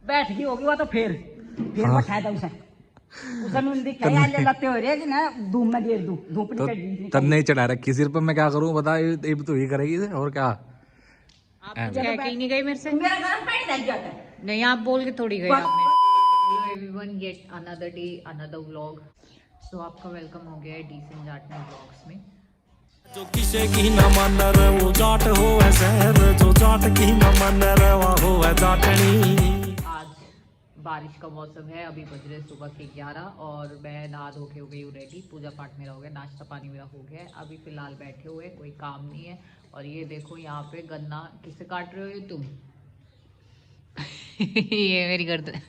बैठ गई होगी वो तो फिर बैठा था उसे उसने दिखा यार ले लाते हो रे कि ना धूप में गिर दूं धूप तो निकल तब नहीं चढ़ा रखी सिर पर, मैं क्या करूं बता, ये तो ही करेगी इसे, और क्या। आप कुछ कह के ही नहीं गई मेरे से। मेरा गरम पानी लग जाता है नहीं आप बोल के थोड़ी गई आपने। Hello everyone, yet another day another vlog. So आपका वेलकम हो गया है डिसेंट जाटनी व्लॉग्स में। जो किसे की न मन रे वो जाट हो शहर, जो जाट की न मन रे वो हो जाटनी। आज बारिश का मौसम है, अभी बज रहे सुबह के 11 और मैं नहा धो के हो गई हूँ रेडी। पूजा पाठ मेरा हो गया, नाश्ता पानी मेरा हो गया है। अभी फिलहाल बैठे हुए, कोई काम नहीं है। और ये देखो यहाँ पे गन्ना किससे काट रहे हो ये तुम? ये मेरी गर्दन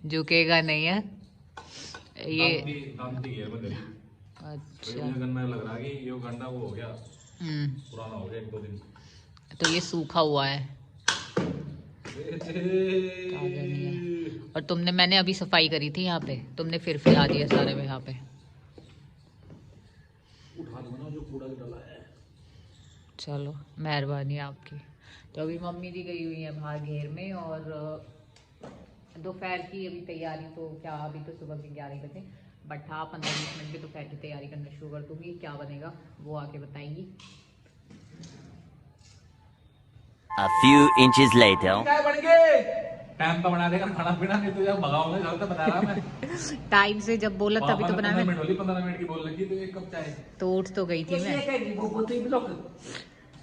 झुकेगा नहीं है ये। अच्छा गन्ना लग रहा है कि ये गन्ना वो हो गया, पुराना हो गया 1-2 दिन। तो ये सूखा हुआ है, ताजा नहीं है। और तुमने, मैंने अभी सफाई करी थी यहाँ पे, तुमने फिर फैला दिया सारे में यहाँ पे। उठा दो ना जो कूड़ा डाला है। चलो मेहरबानी आपकी। तो अभी मम्मी जी गई हुई है बाहर घेर में, और दोपहर की अभी तैयारी, तो क्या अभी तो सुबह के 11 बजे, बट हाँ 15-20 मिनट में दोपहर की तैयारी करना शुरू कर दूंगी। क्या बनेगा वो आके बताएंगी। A few inches later. क्या बन गए? टाइम तो बना देगा खाना पीना, नहीं तो जब भगाओगे घर तो बता रहा मैं। टाइम से जब बोला तभी तो बनाया। 15 मिनट की बोल लगी तो 1 कप चाय। तो उठ तो गई थी मैं। वो तो ही लोग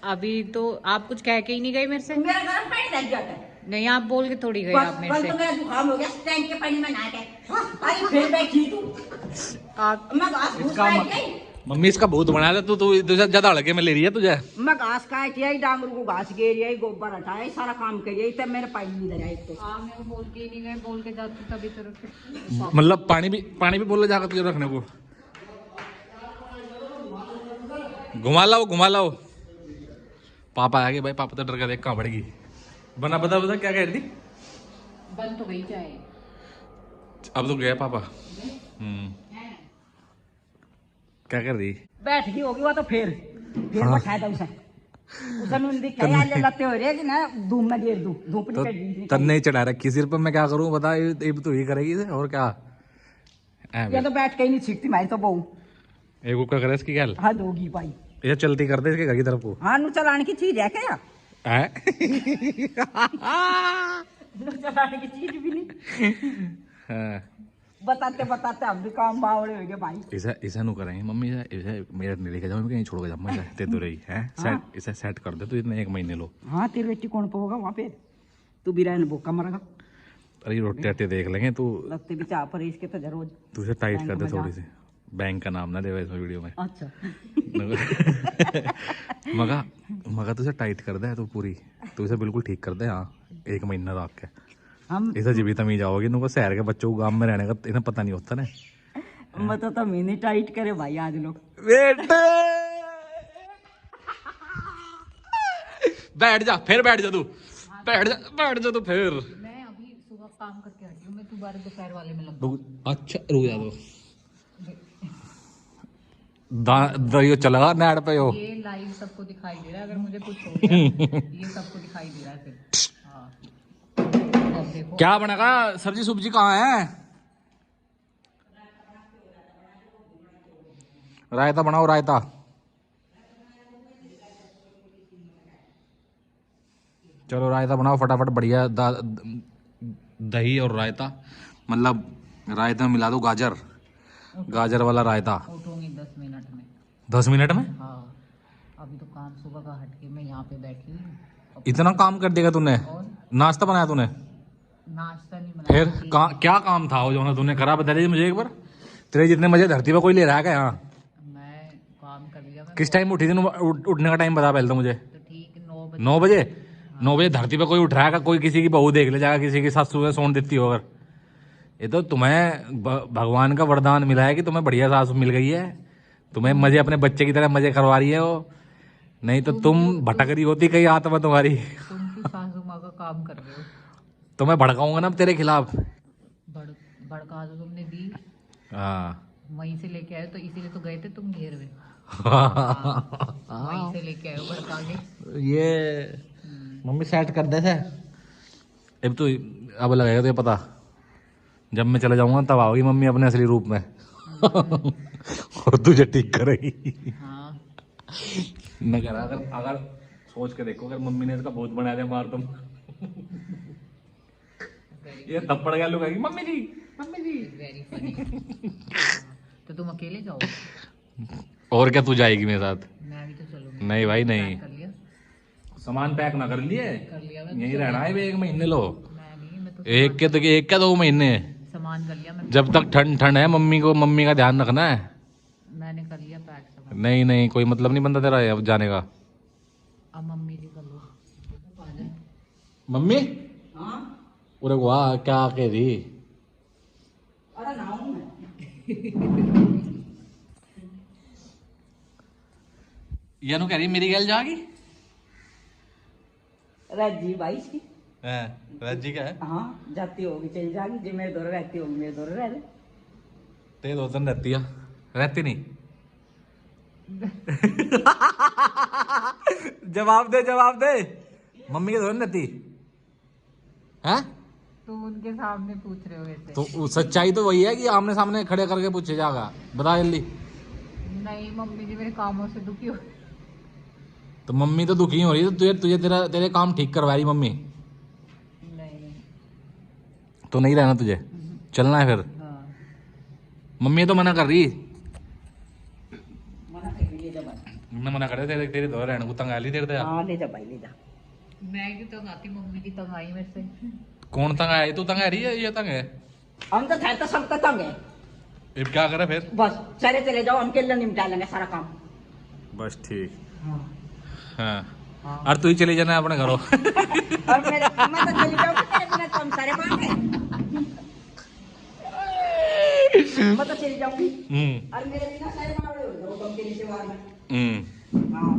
अभी तो आप कुछ कह के ही नहीं गई मेरे से। मेरा गरम पानी लग जाता है नहीं आप बोल के थोड़ी गई आप मेरे कल से। तो मेरा जुकाम हो गया टैंक के पानी में नहा के अरे फिर बैठी तू आप मैं घास फूस काट गई मम्मी इसका बहुत बना दे, तू तुझे ज्यादा हड़के में ले रही है तुझे। मैं घास काट आई डांगर को घास घेरी आई गोबर हटाया सारा काम करिए तब मेरे पानी इधर आई। तो आप मेरे को बोल के ही नहीं गए, बोल के जाती तभी तो रखे। मतलब पानी भी बोले जाकर तुझे रखने को। घुमा लाओ पापा आ गए भाई, पापा तो डर कर देख कहाँ पड़ेगी। बना बता क्या कह रही थी? बन तो गई चाय। अब तो गया पापा। क्या कर रही? बैठ गई होगी वो तो फिर बैठा था उसने दिखा यार ले लाते हो रे कि ना धूप में गिर दूं धूप तो निकल तब नहीं चढ़ा रखी सिर पर, मैं क्या करूं बता, ये तो ही करेगी इसे, और क्या। ये तो बैठ के ही नहीं सीखती मैं तो बहू। एक क्या करे इसकी क्या? हद होगी भाई, ये चलती कर दे इसके घर की तरफ को। हाँ नु चलाने की चीज है क्या? हैं? नु चलाने की चीज भी नहीं। हाँ। बताते बताते हम भी काम बावड़े हो गए भाई। ऐसा नु करेंगे मम्मी, इसे मेरे नहीं लेके जाओ, कहीं छोड़ के जाऊँ ते तो रही है। सेट इसे सेट कर दे तू, इतने 1 महीने लो। हाँ तेरी बेटी कौन पे होगा वहाँ पे, तू भी रहने भूखा मरेगा। अरे रोटी आटे देख लेंगे, तू लगते भी चाह पर इसके तो जरूर। तू इसे टाइट कर दे थोड़ी सी। बैंक का नाम ना दे इस वीडियो में। अच्छा मगा तुझे टाइट कर दे तू पूरी, तू इसे बिल्कुल ठीक कर दे। हाँ 1 महीना रख के हम इसे जीवी तमीज आओगी। इनको शहर के बच्चों को गांव में रहने का इन्हें पता नहीं होता ना। मतलब तो मैंने टाइट करे भाई आज लोग। बेटे बैठ जा तू, बैठ जा तू फिर। मैं अभी सुबह काम करके हटी हूँ, मैं दोबारा दोपहर वाले में लग। अच्छा रुक जा दो ये चला नेट पे हो। ये लाइव सबको दिखाई दे रहा है, अगर मुझे कुछ हो गया ये सबको दिखाई दे रहा है फिर। हाँ अब देखो क्या बनेगा, सब्जी कहाँ है? रायता बनाओ रायता। चलो रायता बनाओ फटाफट, बढ़िया दही और रायता, मतलब रायता में मिला दो गाजर वाला रायता। उठूंगी 10 मिनट में। 10 मिनट में? हाँ अभी तो काम सुबह का हट के मैं यहाँ पे बैठी हूँ। इतना काम कर देगा तूने? नाश्ता बनाया तूने? नाश्ता नहीं बनाया। फिर क्या काम था वो जो तूने करा, बता दीजिए मुझे एक बार। तेरे जितने मजे धरती पर कोई ले रहा है क्या यहाँ? मैं काम कर लिया। किस टाइम उठी थी? उठने का टाइम बता पहले तो मुझे। तो ठीक 9 बजे। 9 बजे धरती पे कोई उठ रहा है? कोई किसी की बहू देख ले जाएगा, किसी की सासू से सोन देती हो अगर। ये तो तुम्हें भगवान का वरदान मिला है कि तुम्हें बढ़िया सास मिल गई है, तुम्हें मजे अपने बच्चे की तरह मजे करवा रही है वो। नहीं तो तुम भटक रही होती कहीं आत्मा तुम्हारी। तुम की सासू माँ का काम कर रहे हो। तो मैं भड़काऊंगा ना तेरे खिलाफ। भड़का तो तुमने दी। हाँ वहीं से लेके आए तो इसीलिए तो गए थे तुम घेर में। वहीं से लेके आए भड़का के। ये मम्मी सेट कर दे थे तो अब लगेगा तो पता, जब मैं चले जाऊंगा तब आओगी मम्मी अपने असली रूप में और तुझे ठीक करेगी। हाँ मैं कह रहा अगर सोच के देखो, अगर मम्मी ने इसका बहुत बना दिया मार तुम ये थप्पड़ गया लोग mummy ji mummy ji. Very funny. तो तुम अकेले जाओ? और क्या, तू जाएगी मेरे साथ? मैं भी तो चलूंगी। नहीं भाई नहीं, कर लिया सामान पैक ना कर लिए, कर लिया मैं। यहीं रहना है 1 महीने। लो मैं नहीं, मैं तो एक क्या 2 महीने, सामान कर लिया मैं। जब तक ठंड है मम्मी का ध्यान रखना है। मैंने कर लिया पैक सामान। नहीं कोई मतलब नहीं बनता तेरा अब जाने का। अब मम्मी जी कर लो। मम्मी हाँ उरे वाह क्या कह रही, अरे नाऊं मैं यानू कह रही मेरी गैल जागी। राजी भाई की राजी क्या है? हाँ जाती होगी चली जाएगी, जो मेरे दौरे रहती होगी मेरे दौरे रह ले। ते 2 दिन रहती है, रहती नहीं जवाब दे मम्मी के दौरे रहती है? तो उनके सामने पूछ रहे हो ऐसे? तो सच्चाई तो वही है कि आमने सामने खड़े करके पूछे जाएगा, बता जल्दी। नहीं मम्मी जी मेरे कामों से दुखी हो। तो मम्मी तो दुखी हो रही है, तो तुझे तेरे काम ठीक करवा रही मम्मी। नहीं तो नहीं रहना तुझे, चलना है फिर? हाँ मम्मी तो मना कर रही, मना कर ले जा भाई। मैं मना कर रहा तेरे दौरे रहने को तंग आ ली तेरे तो। हाँ ले जा भाई ले जा। मैं क्यों तंग आती, मम्मी की तंग आई मेरे से। कौन तंग आया? तू तंग आ रही है, ये तंग है? हम तो थे तो सब तो तंग है। अब क्या करे फिर? बस चले जाओ, हम केले निपटा लेंगे सारा काम। बस ठीक। हाँ हाँ और तू ही चली जाना अपने घरों। और मैं तो चली जाऊंगी तेरे बिना, तो हम सारे काम है। मैं तो चली जाऊंगी और मेरे बिना सारे मावड़े हो जाओ तुम के नीचे वार में। हाँ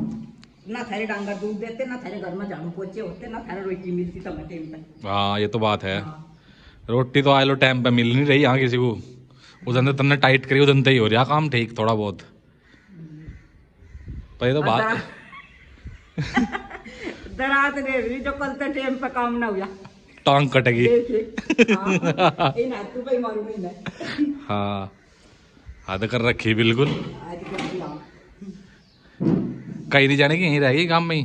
ना थारे डांगर दूध देते, ना थारे घर में झाड़ू पोछे होते, ना थारे रोटी मिलती तो मैं टाइम पे। हाँ ये तो बात है, रोटी तो आलो टाइम पे मिल नहीं रही यहाँ किसी को। उस अंदर तुमने टाइट करी, उधर ही हो रहा काम ठीक थोड़ा बहुत, पर ये तो बात दरात दे रही जो कल तक टाइम पे काम ना हुआ, टांग कटेगी। इन हाथों पे मारू नहीं मैं। हाँ हद कर रखी बिल्कुल। आज कर दिया कहीं नहीं जाने की, यहीं रहेगी काम में ही।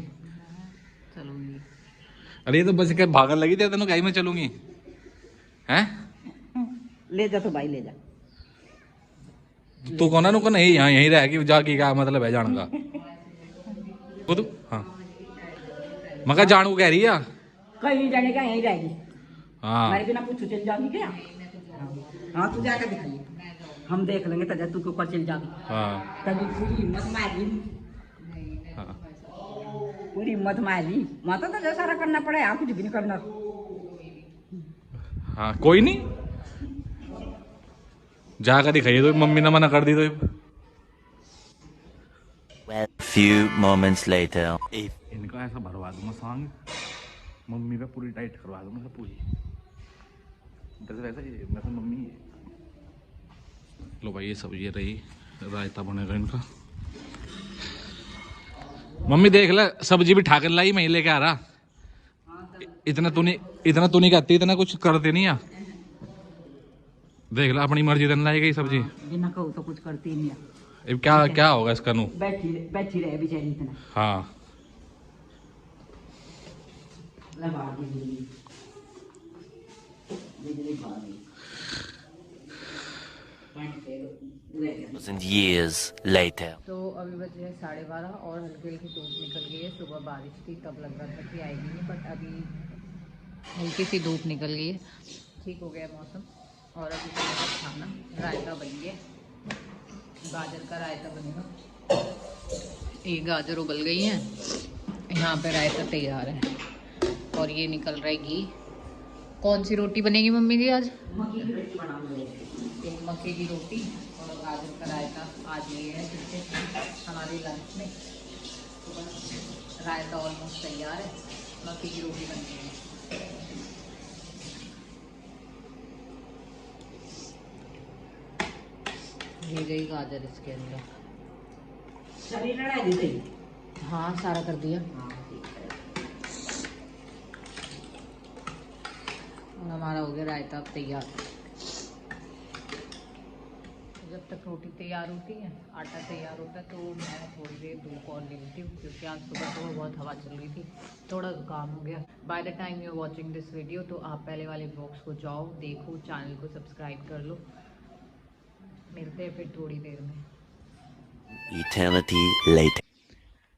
चलूंगी। अरे ये तो बस के भागन लगी तेरे, तेनों कहीं में चलूंगी हैं? ले जा तो भाई ले जा। तू कौन है? नहीं यहाँ यहीं रहेगी, जाके क्या मतलब है जाने का? खुद हाँ मगर जानू कह रही है कहीं जाने का यहीं रहेगी। हाँ हमारे बिना पूछो चल जाओगी क्या? हाँ तू जाकर दिखाइए, हम देख लेंगे तब तू के ऊपर चल जागी। हाँ तभी पूरी हिम्मत मारी, हाँ पूरी हिम्मत मारी। माता तो जो सारा करना पड़े, यहाँ कुछ भी नहीं करना। हाँ कोई नहीं, जाकर दिखाइए। तो मम्मी ने मना कर दी तो Well, few moments later. इनका ऐसा भरवा दूंगा सांग, मम्मी पे पूरी टाइट करवा दूंगा पूरी। वैसे मम्मी। लो भाई ये सब ये रही, रायता बनेगा इनका। मम्मी देख ले सब्जी भी ठाकर लाई, मैं लेके आ रहा। इतना तू नहीं कहती, इतना कुछ करते नहीं आ। देख ला अपनी मर्जी देने लाई गई सब्जी। बिना कहो तो कुछ करती नहीं है। अब क्या होगा इसका नू? बैठी रहे बेचारी इतना। हाँ लगा दी बिजली भागी। Years later. तो अभी बजे है 12:30 और हल्की हल्की धूप निकल गई है। सुबह बारिश थी तब लग रहा था कि आएगी नहीं, बट अभी हल्की सी धूप निकल गई है, ठीक हो गया मौसम। और अभी खाना रायता बन गया, गाजर का रायता बनेगा। ये गाजर उबल गई है, यहाँ पे रायता तैयार है और ये निकल रहा है घी। कौन सी रोटी बनेगी मम्मी जी आज? मक्की की रोटी बनाऊंगी। एक मक्के की रोटी और गाजर का रायता आज ये है जिससे हमारे लंच में। तो बस रायता ऑलमोस्ट तैयार है, मक्के की रोटी बन गई है। ये गई गाजर इसके अंदर। शरीर लड़ा दी गई। हाँ सारा कर दिया। हमारा हो गया रायता अब तैयार। जब तक रोटी तैयार होती है, आटा तैयार होता है, तो मैं थोड़ी देर धूप और ले लेती हूँ, क्योंकि आज सुबह सुबह बहुत हवा चल रही थी, थोड़ा जुकाम हो गया। By the time you are watching this video तो आप पहले वाले ब्लॉग्स को जाओ, देखो, चैनल को सब्सक्राइब कर लो। मिलते हैं फिर थोड़ी देर में। Eternity later.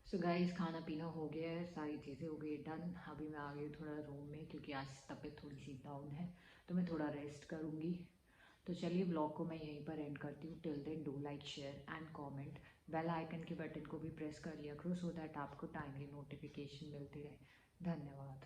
सो गाइस, खाना पीना हो गया है, सारी चीज़ें हो गई डन। अभी मैं आ गई थोड़ा रूम में, क्योंकि आज तबीयत थोड़ी सी डाउन है, तो मैं थोड़ा रेस्ट करूँगी। तो चलिए ब्लॉग को मैं यहीं पर एंड करती हूँ। Till then do like, share and comment. Bell icon के बटन को भी प्रेस कर लिया करो, सो दैट आपको टाइमली नोटिफिकेशन मिलती रहे। धन्यवाद।